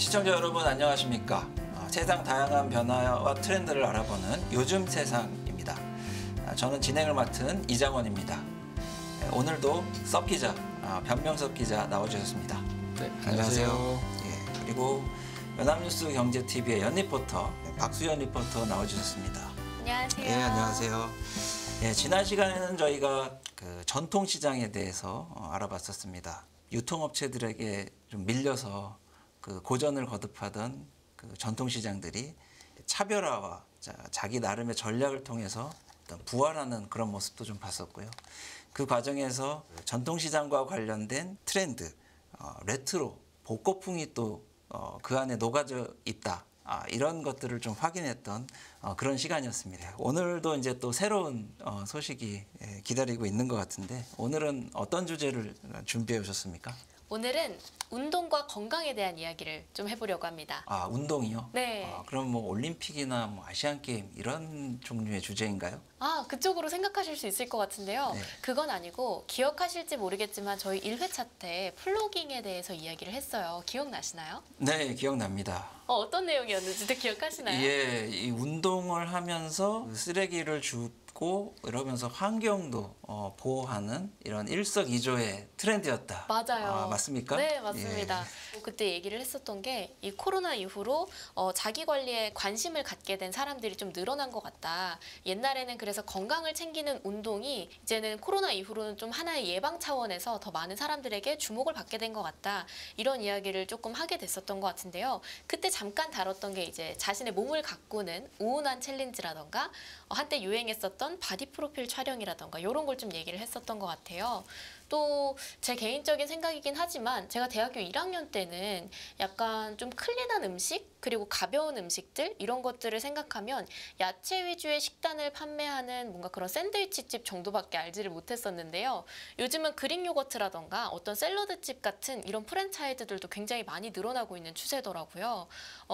시청자 여러분 안녕하십니까? 세상 다양한 변화와 트렌드를 알아보는 요즘 세상입니다. 저는 진행을 맡은 이장원입니다. 오늘도 섭 기자, 변명섭 기자 나와주셨습니다. 네, 안녕하세요. 예, 그리고 연합뉴스 경제TV의 연리포터 박수연 리포터 나와주셨습니다. 안녕하세요. 네, 안녕하세요. 예, 지난 시간에는 저희가 그 전통시장에 대해서 알아봤었습니다. 유통업체들에게 좀 밀려서 그 고전을 거듭하던 그 전통시장들이 차별화와 자기 나름의 전략을 통해서 어떤 부활하는 그런 모습도 좀 봤었고요. 그 과정에서 전통시장과 관련된 트렌드, 레트로, 복고풍이 또 그 안에 녹아져 있다. 이런 것들을 좀 확인했던 그런 시간이었습니다. 오늘도 이제 또 새로운 소식이 기다리고 있는 것 같은데 오늘은 어떤 주제를 준비해 오셨습니까? 오늘은 운동과 건강에 대한 이야기를 좀 해보려고 합니다. 아, 운동이요? 네. 그럼 뭐 올림픽이나 뭐 아시안 게임 이런 종류의 주제인가요? 그쪽으로 생각하실 수 있을 것 같은데요. 네. 그건 아니고 기억하실지 모르겠지만 저희 1회차 때 플로깅에 대해서 이야기를 했어요. 기억나시나요? 네, 기억납니다. 어떤 내용이었는지도 기억하시나요? 예, 이 운동을 하면서 쓰레기를 줍고 이러면서 환경도 보호하는 이런 일석이조의 트렌드였다. 맞아요. 맞습니까? 네, 맞습니다. 예. 그때 얘기를 했었던 게 이 코로나 이후로 자기 관리에 관심을 갖게 된 사람들이 좀 늘어난 것 같다. 옛날에는 그래서 건강을 챙기는 운동이 이제는 코로나 이후로는 좀 하나의 예방 차원에서 더 많은 사람들에게 주목을 받게 된 것 같다. 이런 이야기를 조금 하게 됐었던 것 같은데요. 그때 잠깐 다뤘던 게 이제 자신의 몸을 가꾸는 우운한 챌린지라던가 한때 유행했었던 바디 프로필 촬영이라던가 이런 걸 좀 얘기를 했었던 것 같아요. 또 제 개인적인 생각이긴 하지만 제가 대학교 1학년 때는 약간 좀 클린한 음식 그리고 가벼운 음식들 이런 것들을 생각하면 야채 위주의 식단을 판매하는 뭔가 그런 샌드위치집 정도밖에 알지를 못했었는데요. 요즘은 그릭 요거트라던가 어떤 샐러드집 같은 이런 프랜차이즈들도 굉장히 많이 늘어나고 있는 추세더라고요.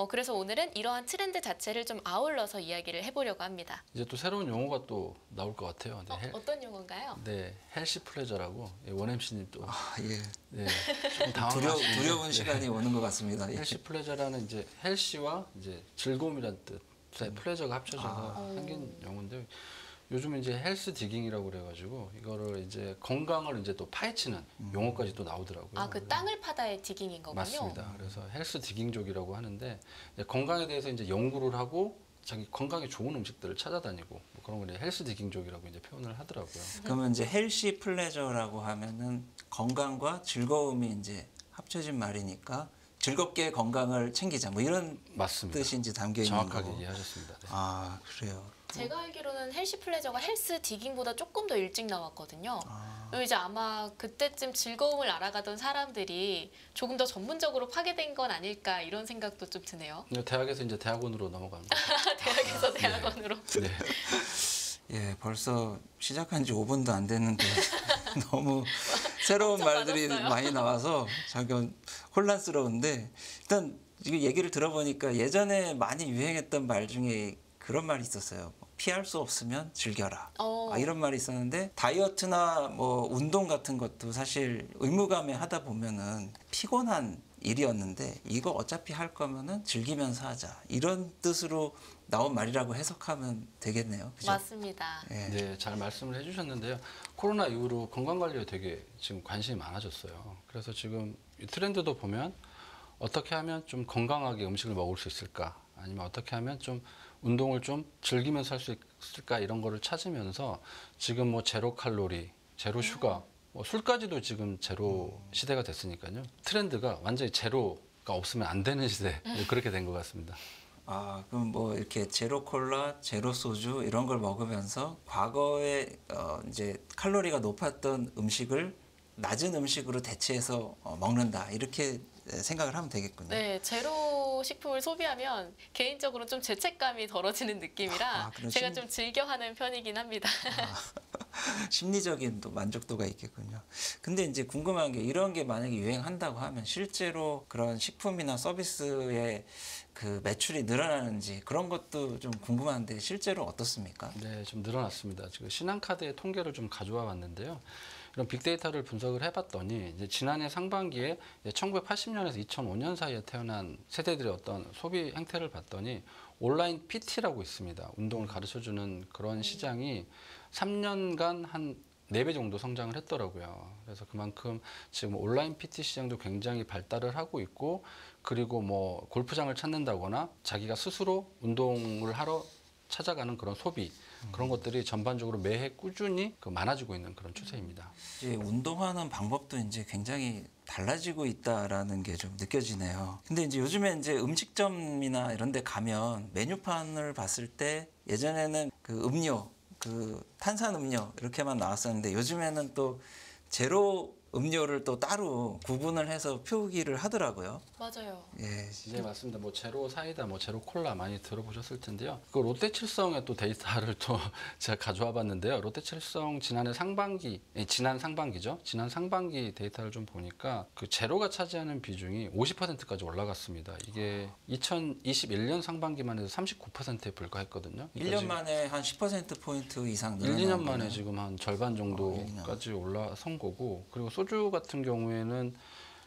그래서 오늘은 이러한 트렌드 자체를 좀 아울러서 이야기를 해보려고 합니다. 이제 또 새로운 용어가 또 나올 것 같아요. 네, 어떤 용어인가요? 네, 헬시 플레저라고 원 MC님 또 예. 네, 좀 당황하시는데 두려운 시간이 오는 것 같습니다. 예. 헬시 플레저라는 이제 헬시와 이제 즐거움이란 뜻, 플레저가 합쳐져서 생긴 용어인데 요즘 이제 헬스 디깅이라고 그래가지고 이거를 이제 건강을 이제 또 파헤치는 용어까지 또 나오더라고요. 그 땅을 파다의 디깅인 거군요. 맞습니다. 그래서 헬스 디깅족이라고 하는데 이제 건강에 대해서 이제 연구를 하고 자기 건강에 좋은 음식들을 찾아다니고 뭐 그런 걸 헬스 디깅족이라고 이제 표현을 하더라고요. 그러면 이제 헬시 플레저라고 하면은 건강과 즐거움이 이제 합쳐진 말이니까 즐겁게 건강을 챙기자 뭐 이런 맞습니다. 뜻인지 담겨 있는 정확하게 거고. 이해하셨습니다. 네. 아, 그래요. 제가 알기로는 헬시 플레저가 헬스 디깅보다 조금 더 일찍 나왔거든요. 이제 아마 그때쯤 즐거움을 알아가던 사람들이 조금 더 전문적으로 파괴된 건 아닐까 이런 생각도 좀 드네요. 대학에서 이제 대학원으로 넘어갑니다. 대학에서 대학원으로. 네. 예, 벌써 시작한 지 5분도 안 됐는데 너무 새로운 말들이 많았어요. 많이 나와서 잠깐 혼란스러운데 일단 이 얘기를 들어보니까 예전에 많이 유행했던 말 중에 그런 말이 있었어요. 피할 수 없으면 즐겨라. 이런 말이 있었는데 다이어트나 뭐 운동 같은 것도 사실 의무감에 하다 보면은 피곤한 일이었는데 이거 어차피 할 거면은 즐기면서 하자. 이런 뜻으로 나온 말이라고 해석하면 되겠네요. 그죠? 맞습니다. 예. 네, 잘 말씀을 해주셨는데요. 코로나 이후로 건강관리에 되게 지금 관심이 많아졌어요. 그래서 지금 이 트렌드도 보면 어떻게 하면 좀 건강하게 음식을 먹을 수 있을까? 아니면 어떻게 하면 좀 운동을 좀 즐기면서 할 수 있을까? 이런 거를 찾으면서 지금 뭐 제로 칼로리, 제로 슈가, 뭐 술까지도 지금 제로 시대가 됐으니까요. 트렌드가 완전히 제로가 없으면 안 되는 시대, 그렇게 된 것 같습니다. 그럼 뭐 이렇게 제로 콜라, 제로 소주 이런 걸 먹으면서 과거에 이제 칼로리가 높았던 음식을 낮은 음식으로 대체해서 먹는다 이렇게 생각을 하면 되겠군요. 네, 제로 식품을 소비하면 개인적으로 좀 죄책감이 덜어지는 느낌이라 제가 좀 즐겨하는 편이긴 합니다. 심리적인 또 만족도가 있겠군요. 근데 이제 궁금한 게 이런 게 만약에 유행한다고 하면 실제로 그런 식품이나 서비스의 그 매출이 늘어나는지 그런 것도 좀 궁금한데 실제로 어떻습니까? 네, 좀 늘어났습니다. 지금 신한카드의 통계를 좀 가져와 봤는데요. 이런 빅데이터를 분석을 해봤더니 이제 지난해 상반기에 1980년에서 2005년 사이에 태어난 세대들의 어떤 소비 행태를 봤더니 온라인 PT라고 있습니다. 운동을 가르쳐주는 그런 시장이 3년간 한 4배 정도 성장을 했더라고요. 그래서 그만큼 지금 온라인 PT 시장도 굉장히 발달을 하고 있고, 그리고 뭐 골프장을 찾는다거나 자기가 스스로 운동을 하러 찾아가는 그런 소비, 그런 것들이 전반적으로 매해 꾸준히 많아지고 있는 그런 추세입니다. 이제 운동하는 방법도 이제 굉장히 달라지고 있다라는 게 좀 느껴지네요. 근데 이제 요즘에 이제 음식점이나 이런 데 가면 메뉴판을 봤을 때 예전에는 그 음료, 그 탄산 음료 이렇게만 나왔었는데 요즘에는 또 제로 음료를 또 따로 구분을 해서 표기를 하더라고요. 맞아요. 예. 네, 맞습니다. 뭐 제로 사이다, 뭐 제로 콜라 많이 들어보셨을 텐데요. 그 롯데칠성의 또 데이터를 또 제가 가져와 봤는데요. 롯데칠성 지난 상반기죠. 지난 상반기 데이터를 좀 보니까 그 제로가 차지하는 비중이 50%까지 올라갔습니다. 이게 2021년 상반기만 해도 39%에 불과했거든요. 그러니까 1년 만에 한 10%포인트 이상 1, 늘어난 2년 만에 거네요. 지금 한 절반 정도까지 올라선 거고, 그리고 소주 같은 경우에는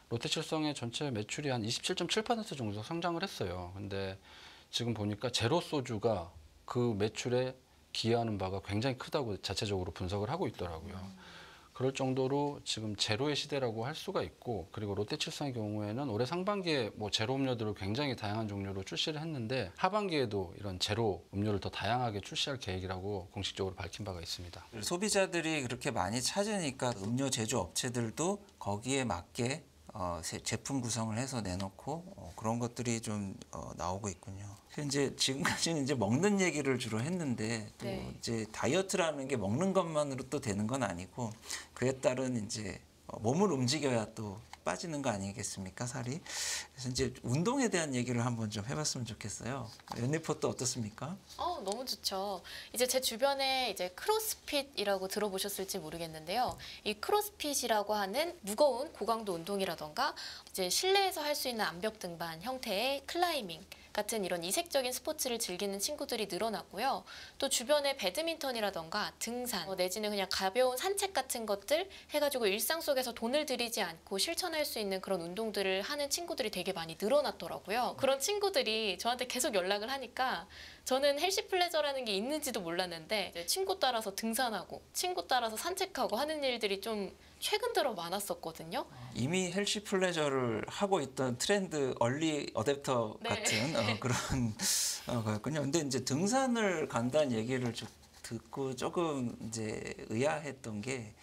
롯데칠성의 전체 매출이 한 27.7% 정도 성장을 했어요. 근데 지금 보니까 제로 소주가 그 매출에 기여하는 바가 굉장히 크다고 자체적으로 분석을 하고 있더라고요. 그럴 정도로 지금 제로의 시대라고 할 수가 있고, 그리고 롯데칠성의 경우에는 올해 상반기에 뭐 제로 음료들을 굉장히 다양한 종류로 출시를 했는데 하반기에도 이런 제로 음료를 더 다양하게 출시할 계획이라고 공식적으로 밝힌 바가 있습니다. 소비자들이 그렇게 많이 찾으니까 음료 제조 업체들도 거기에 맞게 제품 구성을 해서 내놓고 그런 것들이 좀 나오고 있군요. 이제 지금까지는 이제 먹는 얘기를 주로 했는데 또 네. 이제 다이어트라는 게 먹는 것만으로 또 되는 건 아니고 그에 따른 이제 몸을 움직여야 또 빠지는 거 아니겠습니까, 살이? 그래서 이제 운동에 대한 얘기를 한번 좀 해봤으면 좋겠어요. 연리포트 어떻습니까? 너무 좋죠. 이제 제 주변에 이제 크로스핏이라고 들어보셨을지 모르겠는데요. 이 크로스핏이라고 하는 무거운 고강도 운동이라던가 이제 실내에서 할 수 있는 암벽 등반 형태의 클라이밍 같은 이런 이색적인 스포츠를 즐기는 친구들이 늘어났고요. 또 주변에 배드민턴이라던가 등산 내지는 그냥 가벼운 산책 같은 것들 해가지고 일상 속에서 돈을 들이지 않고 실천할 수 있는 그런 운동들을 하는 친구들이 되게 많이 늘어났더라고요. 그런 친구들이 저한테 계속 연락을 하니까 저는 헬시 플레저라는 게 있는지도 몰랐는데 이제 친구 따라서 등산하고 친구 따라서 산책하고 하는 일들이 좀 최근 들어 많았었거든요. 이미 헬시 플레저를 하고 있던 트렌드 얼리 어댑터 네. 같은 그런 거였군요. 근데 이제 등산을 간다는 얘기를 듣고 조금 이제 의아했던 게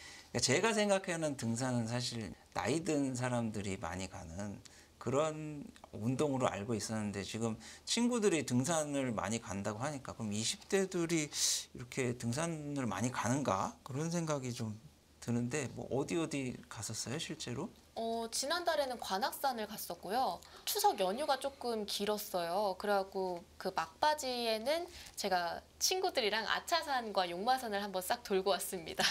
제가 생각하는 등산은 사실 나이 든 사람들이 많이 가는 그런 운동으로 알고 있었는데 지금 친구들이 등산을 많이 간다고 하니까 그럼 20대들이 이렇게 등산을 많이 가는가 그런 생각이 좀 드는데 뭐 어디 갔었어요 실제로? 지난달에는 관악산을 갔었고요. 추석 연휴가 조금 길었어요. 그래갖고 그 막바지에는 제가 친구들이랑 아차산과 용마산을 한번 싹 돌고 왔습니다.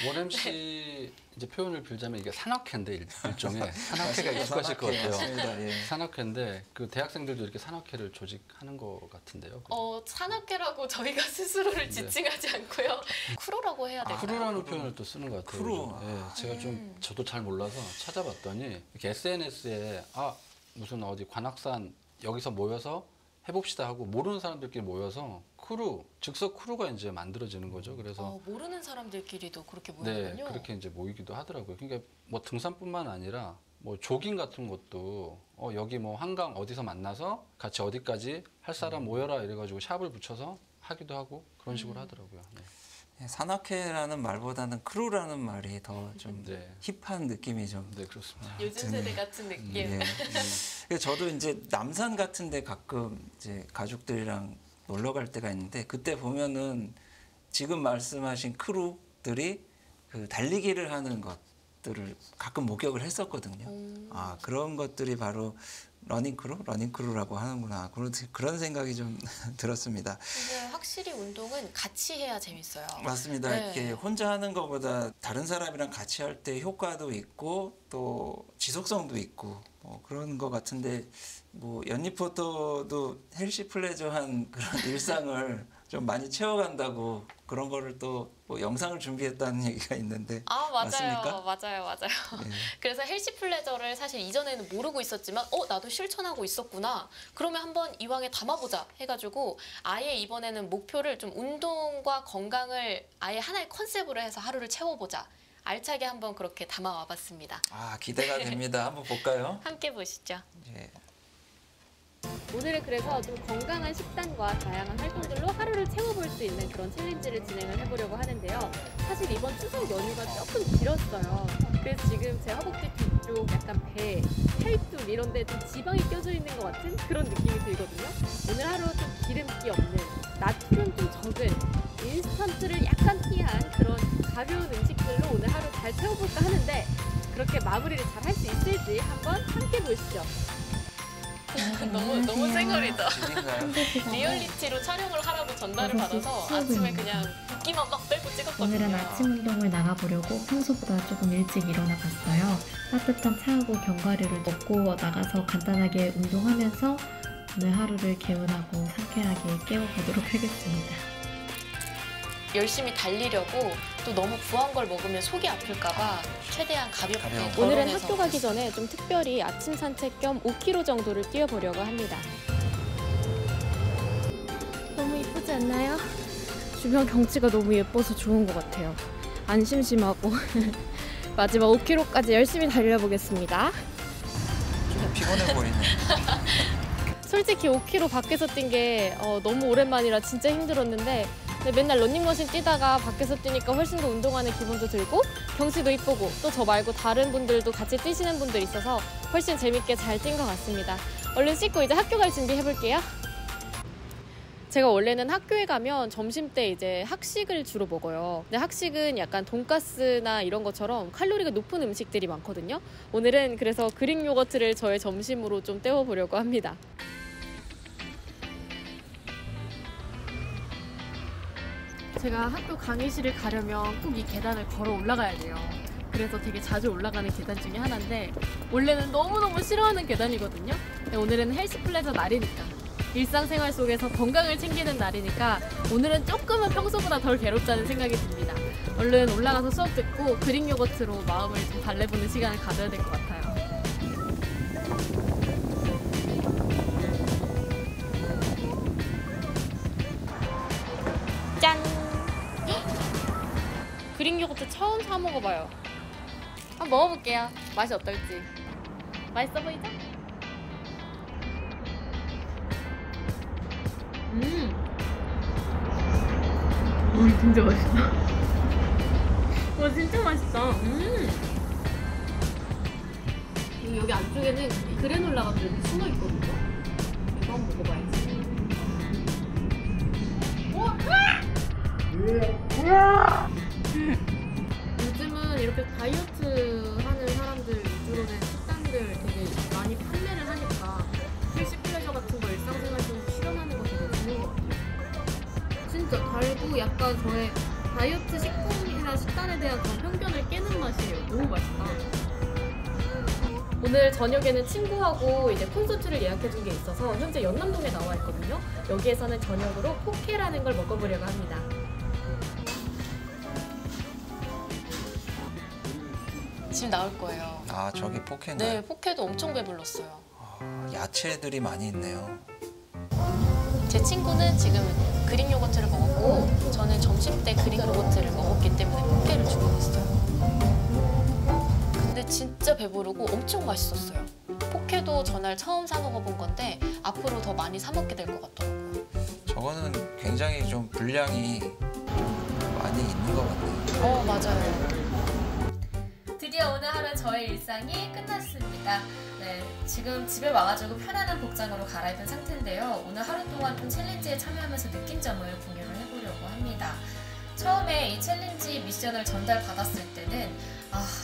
원엠 씨 이제 표현을 빌자면 이게 산악회인데 일종의 산악회가 익숙하실 것 같아요. 맞습니다. 예. 산악회인데 그 대학생들도 이렇게 산악회를 조직하는 것 같은데요. 산악회라고 저희가 스스로를 지칭하지 않고요. 크루라고 해야 될까요? 크루라는 표현을 또 쓰는 것 같아요. 크루. 예, 제가 좀 저도 잘 몰라서 찾아봤더니 이렇게 SNS에 무슨 어디 관악산 여기서 모여서 해봅시다 하고 모르는 사람들끼리 모여서 크루, 즉석 크루가 이제 만들어지는 거죠. 그래서 모르는 사람들끼리도 그렇게 네, 모이군요. 그렇게 이제 모이기도 하더라고요. 그러니까 뭐 등산뿐만 아니라 뭐 조깅 같은 것도 여기 뭐 한강 어디서 만나서 같이 어디까지 할 사람 모여라 이래가지고 샵을 붙여서 하기도 하고 그런 식으로 하더라고요. 네. 산악회라는 말보다는 크루라는 말이 더 좀 네. 힙한 느낌이 좀 네, 그렇습니다. 요즘 세대 같은 느낌. 예. 그래서 저도 이제 남산 같은데 가끔 이제 가족들이랑 놀러 갈 때가 있는데 그때 보면은 지금 말씀하신 크루들이 그 달리기를 하는 것들을 가끔 목격을 했었거든요. 그런 것들이 바로 러닝크루라고 하는구나. 그런 생각이 좀 들었습니다. 근데 확실히 운동은 같이 해야 재밌어요. 맞습니다. 네. 이렇게 혼자 하는 것보다 다른 사람이랑 같이 할 때 효과도 있고 또 지속성도 있고 그런 것 같은데 뭐 연리포터도 헬시 플레저한 그런 일상을 좀 많이 채워간다고 그런 거를 또 뭐 영상을 준비했다는 얘기가 있는데 아, 맞습니까? 맞아요. 네. 그래서 헬시 플레저를 사실 이전에는 모르고 있었지만 나도 실천하고 있었구나. 그러면 한번 이왕에 담아보자 해가지고 아예 이번에는 목표를 좀 운동과 건강을 아예 하나의 컨셉으로 해서 하루를 채워보자. 알차게 한번 그렇게 담아와봤습니다. 아, 기대가 됩니다. 한번 볼까요? 함께 보시죠. 예. 오늘은 그래서 좀 건강한 식단과 다양한 활동들로 하루를 채워볼 수 있는 그런 챌린지를 진행을 해보려고 하는데요. 사실 이번 추석 연휴가 조금 길었어요. 그래서 지금 제 허벅지 뒤쪽 약간 배, 팔뚝 이런 데 좀 지방이 껴져 있는 것 같은 그런 느낌이 들거든요. 오늘 하루 좀 기름기 없는, 나트륨 좀 적은, 인스턴트를 약간 피한 그런 가벼운 음식들로 오늘 하루 잘 채워볼까 하는데 그렇게 마무리를 잘 할 수 있을지 한번 함께 보시죠. 너무 쌩얼이죠. 집인가요? 리얼리티로 촬영을 하라고 전달을 받아서 아침에 그냥 붓기만 막 빼고 찍었거든요. 오늘은 아침 운동을 나가보려고 평소보다 조금 일찍 일어나 봤어요. 따뜻한 차하고 견과류를 먹고 나가서 간단하게 운동하면서 오늘 하루를 개운하고 상쾌하게 깨워보도록 하겠습니다. 열심히 달리려고 또 너무 부한 걸 먹으면 속이 아플까봐 최대한 가볍게 가벼운 거. 오늘은 오늘은 학교 가기 전에 좀 특별히 아침 산책 겸 5km 정도를 뛰어보려고 합니다. 너무 이쁘지 않나요? 주변 경치가 너무 예뻐서 좋은 것 같아요. 안 심심하고 마지막 5km까지 열심히 달려보겠습니다. 좀 피곤해 보이네. 솔직히 5km 밖에서 뛴 게 너무 오랜만이라 진짜 힘들었는데 근데 맨날 런닝머신 뛰다가 밖에서 뛰니까 훨씬 더 운동하는 기분도 들고 경치도 이쁘고 또 저 말고 다른 분들도 같이 뛰시는 분들 있어서 훨씬 재밌게 잘 뛴 것 같습니다. 얼른 씻고 이제 학교 갈 준비 해볼게요. 제가 원래는 학교에 가면 점심때 이제 학식을 주로 먹어요. 근데 학식은 약간 돈가스나 이런 것처럼 칼로리가 높은 음식들이 많거든요. 오늘은 그래서 그릭 요거트를 저의 점심으로 좀 때워보려고 합니다. 제가 학교 강의실을 가려면 꼭 이 계단을 걸어 올라가야 돼요. 그래서 되게 자주 올라가는 계단 중에 하나인데 원래는 너무너무 싫어하는 계단이거든요. 근데 오늘은 헬시 플레저 날이니까 일상생활 속에서 건강을 챙기는 날이니까 오늘은 조금은 평소보다 덜 괴롭다는 생각이 듭니다. 얼른 올라가서 수업 듣고 그릭 요거트로 마음을 좀 달래보는 시간을 가져야 될 것 같아요. 짠! 그릭 요거트 처음 사 먹어봐요. 한번 먹어볼게요. 맛이 어떨지. 맛있어 보이죠? 진짜 맛있다. 와, 진짜 맛있다. 여기 안쪽에는 그래놀라가 좀 숨어 있거든요. 이거 한번 먹어봐야지. 요즘은 이렇게 다이어트 하는 사람들 위주로 된 식단들 되게 많이 판매를 하니까 헬시 플레저 같은 거 일상생활 좀 실현하는 거 되게 좋은 것 같아요. 진짜 달고 약간 저의 다이어트 식품이나 식단에 대한 그런 편견을 깨는 맛이에요. 너무 맛있다. 오늘 저녁에는 친구하고 이제 콘서트를 예약해둔 게 있어서 현재 연남동에 나와 있거든요. 여기에서는 저녁으로 포케라는 걸 먹어보려고 합니다. 지금 나올 거예요. 아, 저기 포케인가요? 네, 포케도 엄청 배불렀어요. 아, 야채들이 많이 있네요. 제 친구는 지금 그릭 요거트를 먹었고 저는 점심 때 그릭 요거트를 먹었기 때문에 포케를 주문했어요. 근데 진짜 배부르고 엄청 맛있었어요. 포케도 전날 처음 사 먹어본 건데 앞으로 더 많이 사 먹게 될 것 같더라고요. 저거는 굉장히 좀 분량이 많이 있는 것 같네요. 맞아요. 드디어 오늘 하루 저의 일상이 끝났습니다. 네, 지금 집에 와가지고 편안한 복장으로 갈아입은 상태인데요. 오늘 하루 동안 좀 챌린지에 참여하면서 느낀 점을 공유를 해보려고 합니다. 처음에 이 챌린지 미션을 전달받았을 때는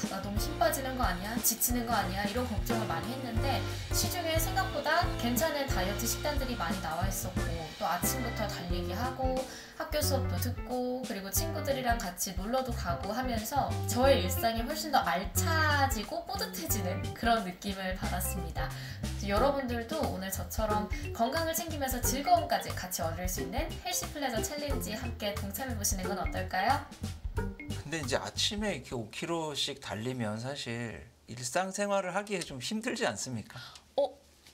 나 너무 힘 빠지는 거 아니야? 지치는 거 아니야? 이런 걱정을 많이 했는데 시중에 생각보다 괜찮은 다이어트 식단들이 많이 나와 있었고 또 아침부터 달리기 하고 학교 수업도 듣고 그리고 친구들이랑 같이 놀러도 가고 하면서 저의 일상이 훨씬 더 알차지고 뿌듯해지는 그런 느낌을 받았습니다. 여러분들도 오늘 저처럼 건강을 챙기면서 즐거움까지 같이 얻을 수 있는 헬시 플레저 챌린지 함께 동참해 보시는 건 어떨까요? 근데 이제 아침에 이렇게 5km씩 달리면 사실 일상생활을 하기에 좀 힘들지 않습니까?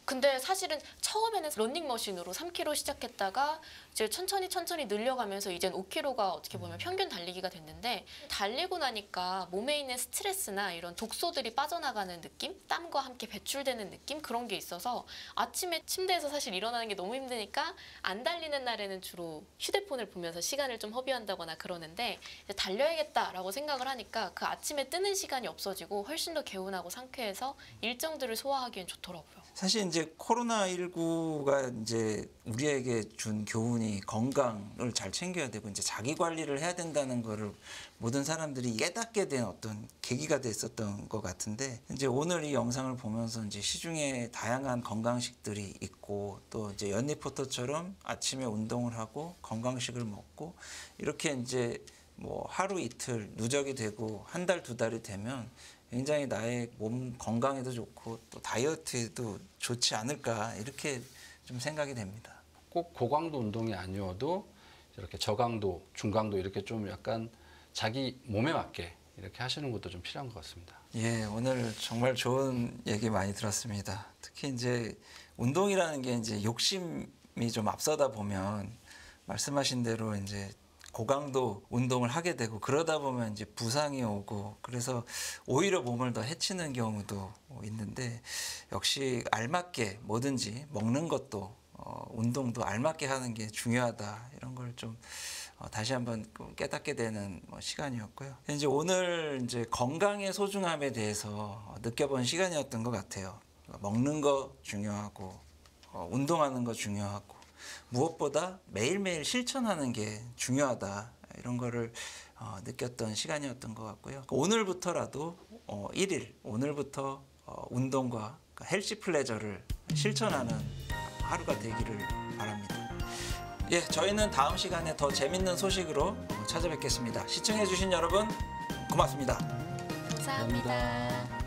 근데 사실은 처음에는 러닝머신으로 3km 시작했다가 이제 천천히 늘려가면서 이젠 5km가 어떻게 보면 평균 달리기가 됐는데 달리고 나니까 몸에 있는 스트레스나 이런 독소들이 빠져나가는 느낌? 땀과 함께 배출되는 느낌? 그런 게 있어서 아침에 침대에서 사실 일어나는 게 너무 힘드니까 안 달리는 날에는 주로 휴대폰을 보면서 시간을 좀 허비한다거나 그러는데 이제 달려야겠다라고 생각을 하니까 그 아침에 뜨는 시간이 없어지고 훨씬 더 개운하고 상쾌해서 일정들을 소화하기엔 좋더라고요. 사실 이제 코로나19가 이제 우리에게 준 교훈이 건강을 잘 챙겨야 되고 이제 자기 관리를 해야 된다는 거를 모든 사람들이 깨닫게 된 어떤 계기가 됐었던 것 같은데 이제 오늘 이 영상을 보면서 이제 시중에 다양한 건강식들이 있고 또 이제 연리포터처럼 아침에 운동을 하고 건강식을 먹고 이렇게 이제 뭐 하루 이틀 누적이 되고 한 달, 두 달이 되면 굉장히 나의 몸 건강에도 좋고 또 다이어트에도 좋지 않을까 이렇게 좀 생각이 됩니다. 꼭 고강도 운동이 아니어도 이렇게 저강도, 중강도 이렇게 좀 약간 자기 몸에 맞게 이렇게 하시는 것도 좀 필요한 것 같습니다. 예, 오늘 정말 좋은 얘기 많이 들었습니다. 특히 이제 운동이라는 게 이제 욕심이 좀 앞서다 보면 말씀하신 대로 이제 고강도 운동을 하게 되고 그러다 보면 이제 부상이 오고 그래서 오히려 몸을 더 해치는 경우도 있는데 역시 알맞게 뭐든지 먹는 것도 운동도 알맞게 하는 게 중요하다 이런 걸 좀 다시 한번 깨닫게 되는 시간이었고요. 이제 오늘 이제 건강의 소중함에 대해서 느껴본 시간이었던 것 같아요. 먹는 거 중요하고 운동하는 거 중요하고 무엇보다 매일매일 실천하는 게 중요하다 이런 거를 느꼈던 시간이었던 것 같고요. 오늘부터라도 1일 오늘부터 운동과 헬시 플레저를 실천하는 하루가 되기를 바랍니다. 예, 저희는 다음 시간에 더 재밌는 소식으로 찾아뵙겠습니다. 시청해주신 여러분 고맙습니다. 감사합니다.